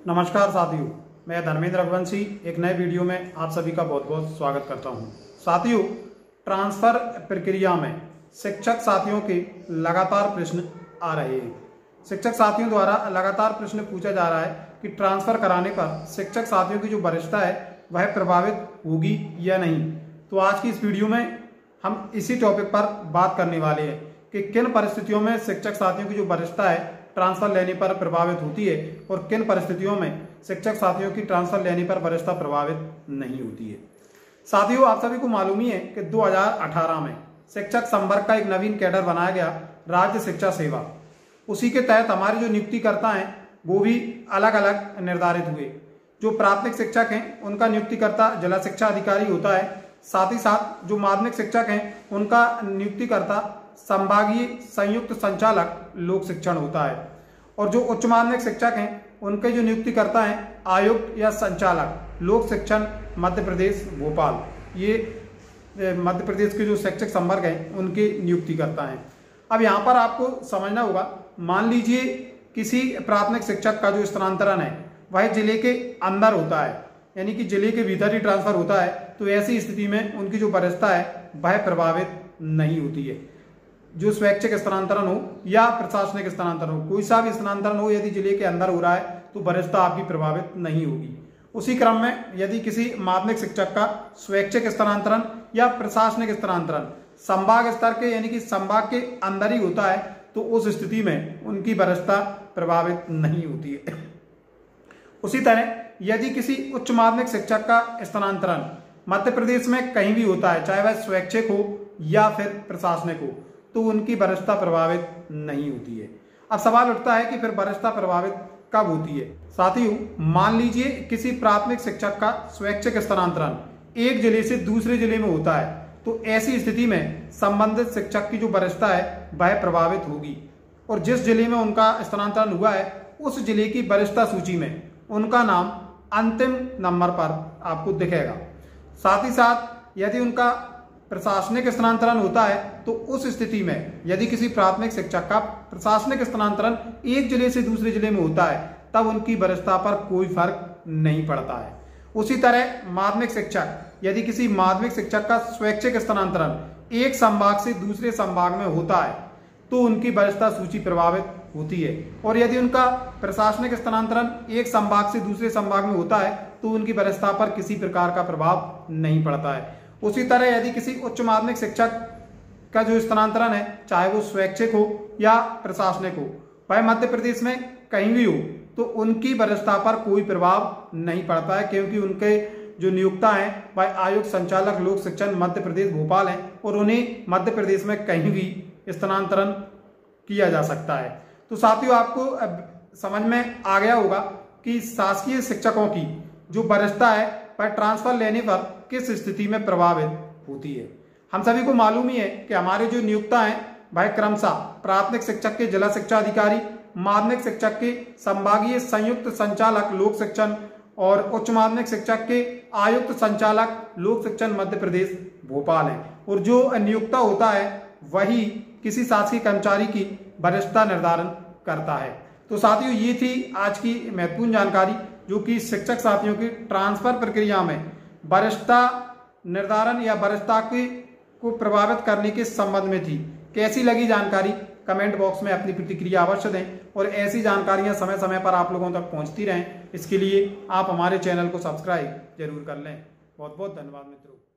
नमस्कार साथियों, मैं धर्मेंद्र रघुवंशी एक नए वीडियो में आप सभी का बहुत बहुत स्वागत करता हूं। साथियों, ट्रांसफर प्रक्रिया में शिक्षक साथियों के लगातार प्रश्न आ रहे हैं। शिक्षक साथियों द्वारा लगातार प्रश्न पूछा जा रहा है कि ट्रांसफर कराने पर शिक्षक साथियों की जो वरिष्ठता है वह प्रभावित होगी या नहीं। तो आज की इस वीडियो में हम इसी टॉपिक पर बात करने वाले हैं कि किन परिस्थितियों में शिक्षक साथियों की जो वरिष्ठता है ट्रांसफर लेने पर प्रभावित होती है और किन परिस्थितियों में शिक्षक साथियों की ट्रांसफर लेने पर वरिष्ठता प्रभावित नहीं होती है। साथियों, आप सभी को मालूम ही है कि 2018 में शिक्षक संवर्ग का एक नवीन कैडर बनाया गया, राज्य शिक्षा सेवा। उसी के तहत हमारे जो नियुक्तिकर्ता हैं वो भी अलग अलग निर्धारित हुए। जो प्राथमिक शिक्षक हैं उनका नियुक्तिकर्ता जिला शिक्षा अधिकारी होता है। साथ ही साथ जो माध्यमिक शिक्षक हैं उनका नियुक्तिकर्ता संभागीय संयुक्त संचालक लोक शिक्षण होता है। और जो उच्च माध्यमिक शिक्षक हैं उनके जो नियुक्तिकर्ता हैं आयुक्त या संचालक लोक शिक्षण मध्य प्रदेश भोपाल। ये मध्य प्रदेश के जो शैक्षिक संवर्ग हैं उनके नियुक्तिकर्ता हैं। अब यहाँ पर आपको समझना होगा, मान लीजिए किसी प्राथमिक शिक्षक का जो स्थानांतरण है वह जिले के अंदर होता है, यानी कि जिले के भीतर ही ट्रांसफर होता है, तो ऐसी स्थिति में उनकी जो वरिष्ठता है वह प्रभावित नहीं होती है। जो स्वैच्छिक स्थानांतरण हो या प्रशासनिक स्थानांतरण हो, कोई सा भी स्थानांतरण हो, यदि जिले के अंदर हो रहा है तो वरिष्ठता आपकी प्रभावित नहीं होगी। उसी क्रम में यदि किसी माध्यमिक शिक्षक का स्वैच्छिक स्थानांतरण या प्रशासनिक स्थानांतरण संभाग स्तर के यानी कि संभाग के अंदर ही होता है तो उस स्थिति में उनकी वरिष्ठता प्रभावित नहीं होती है। उसी तरह यदि किसी उच्च माध्यमिक शिक्षक का स्थानांतरण मध्य प्रदेश में कहीं भी होता है, चाहे वह स्वैच्छिक हो या फिर प्रशासनिक हो, तो उनकी वरिष्ठता प्रभावित नहीं होती है। अब सवाल उठता है कि फिर वरिष्ठता प्रभावित कब होती है। साथियों, मान लीजिए किसी प्राथमिक शिक्षक का स्वैच्छिक स्थानांतरण एक जिले से दूसरे जिले में होता है, तो ऐसी स्थिति में संबंधित शिक्षक की जो वरिष्ठता है वह प्रभावित होगी और जिस जिले में उनका स्थानांतरण हुआ है उस जिले की वरिष्ठता सूची में उनका नाम अंतिम नंबर पर आपको दिखेगा। साथ ही साथ यदि उनका प्रशासनिक स्थानांतरण होता है तो उस स्थिति में यदि किसी प्राथमिक शिक्षक का प्रशासनिक स्थानांतरण एक जिले से दूसरे जिले में होता है तब उनकी वरिष्ठता पर कोई फर्क नहीं पड़ता है। उसी तरह माध्यमिक शिक्षक, यदि किसी माध्यमिक शिक्षक का स्वैच्छिक स्थानांतरण एक संभाग से दूसरे संभाग में होता है तो उनकी वरिष्ठता सूची प्रभावित होती है और यदि उनका प्रशासनिक स्थानांतरण एक संभाग से दूसरे संभाग में होता है तो उनकी वरिष्ठता पर किसी प्रकार का प्रभाव नहीं पड़ता है। उसी तरह यदि किसी उच्च माध्यमिक शिक्षक का जो स्थानांतरण है, चाहे वो स्वैच्छिक हो या प्रशासनिक हो, वह मध्य प्रदेश में कहीं भी हो, तो उनकी वरिष्ठता पर कोई प्रभाव नहीं पड़ता है, क्योंकि उनके जो नियोक्ता हैं वह आयुक्त संचालक लोक शिक्षण मध्य प्रदेश भोपाल हैं और उन्हें मध्य प्रदेश में कहीं भी स्थानांतरण किया जा सकता है। तो साथियों, आपको समझ में आ गया होगा कि शासकीय शिक्षकों की जो वरिष्ठता है वह ट्रांसफर लेने पर किस स्थिति में प्रभावित होती है। हम सभी को मालूम ही है कि हमारे जो नियोक्ता हैं वह क्रमशः प्राथमिक शिक्षक के जिला शिक्षा अधिकारी, माध्यमिक शिक्षक के संभागीय संयुक्त संचालक लोक शिक्षण और उच्च माध्यमिक शिक्षक के आयुक्त संचालक लोक शिक्षण मध्य प्रदेश भोपाल है। और जो नियोक्ता होता है वही किसी शासकीय कर्मचारी की वरिष्ठता निर्धारण करता है। तो साथियों, ये थी आज की महत्वपूर्ण जानकारी जो कि शिक्षक साथियों की ट्रांसफर प्रक्रिया में वरिष्ठता निर्धारण या वरिष्ठता को प्रभावित करने के संबंध में थी। कैसी लगी जानकारी कमेंट बॉक्स में अपनी प्रतिक्रिया अवश्य दें और ऐसी जानकारियां समय समय पर आप लोगों तक पहुंचती रहें। इसके लिए आप हमारे चैनल को सब्सक्राइब जरूर कर लें। बहुत बहुत धन्यवाद मित्रों।